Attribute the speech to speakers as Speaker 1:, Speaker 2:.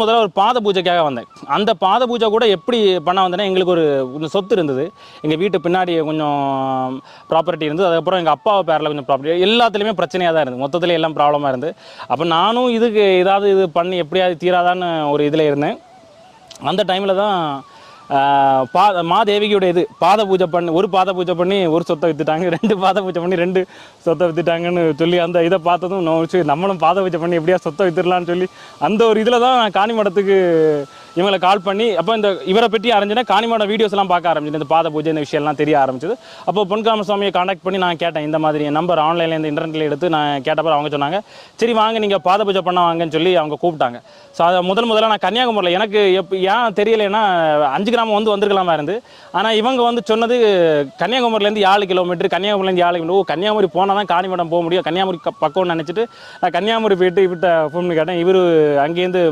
Speaker 1: முதல்ல ஒரு பாத பூஜைக்காக வந்தேன். அந்த பாத பூஜை கூட எப்படி பண்ண வந்தேன்னா, எங்களுக்கு ஒரு கொஞ்சம் சொத்து இருந்தது. எங்கள் வீட்டு பின்னாடி கொஞ்சம் ப்ராப்பர்ட்டி இருந்தது. அதுக்கப்புறம் எங்கள் அப்பா பேரில் கொஞ்சம் ப்ராப்பர்ட்டி, எல்லாத்துலேயுமே பிரச்சனையாக தான் இருந்தது. மொத்தத்தில் எல்லாம் ப்ராப்ளமாக இருந்து, அப்போ நானும் இதுக்கு ஏதாவது இது பண்ணி எப்படியாவது தீராதான்னு ஒரு இதில் இருந்தேன். அந்த டைமில் தான் மாதேவியோட இது பாத பூஜை பண்ணி, ஒரு பாத பூஜை பண்ணி ஒரு சொத்தை விற்றுட்டாங்க, 2 பாத பூஜை பண்ணி 2 சொத்தை விற்றுட்டாங்கன்னு சொல்லி அந்த இதை பார்த்ததும் நம்மளும் பாத பூஜை பண்ணி எப்படியா சொத்தை விற்றுடலான்னு சொல்லி அந்த ஒரு இதில் தான் நான் காணி மடத்துக்கு இவங்களை கால் பண்ணி, அப்போ இந்த இவரை பற்றி ஆரம்பிச்சேன்னா காணிமடம் வீடியோஸ்லாம் பார்க்க ஆரம்பிச்சேன். இந்த பாத பூஜை இந்த விஷயம்லாம் தெரிய ஆரம்பிச்சது. அப்போ பொன்காம சுவாமியை காண்டாக்ட் பண்ணி நான் கேட்டேன், இந்த மாதிரி நம்பர் ஆன்லைனில் இந்த இன்டர்நெட்டில் எடுத்து நான் கேட்டப்போ அவங்க சொன்னாங்க, சரி வாங்க நீங்கள் பாத பூஜை பண்ண வாங்கன்னு சொல்லி அவங்க கூப்பிட்டாங்க. ஸோ அதை முதல்ல நான் கன்னியாகுமரியில் எனக்கு ஏன் தெரியலைன்னா 5 கிராமம் வந்திருக்கலாமா இருந்து. ஆனால் இவங்க சொன்னது கன்னியாகுமரியிலேருந்து 7 கிலோமீட்டர், கன்னியாகுமரிலேருந்து 7 கிலோமீட்டர். கன்னியாகுமரி போனால் தான் காணிமடம் போக முடியும், கன்னியாகுமரி பக்கம்னு நினச்சிட்டு நான் கன்னியாகுமரி போயிட்டு இவர்கிட்ட ஃபோன் பண்ணி கேட்டேன். இவர் அங்கேருந்து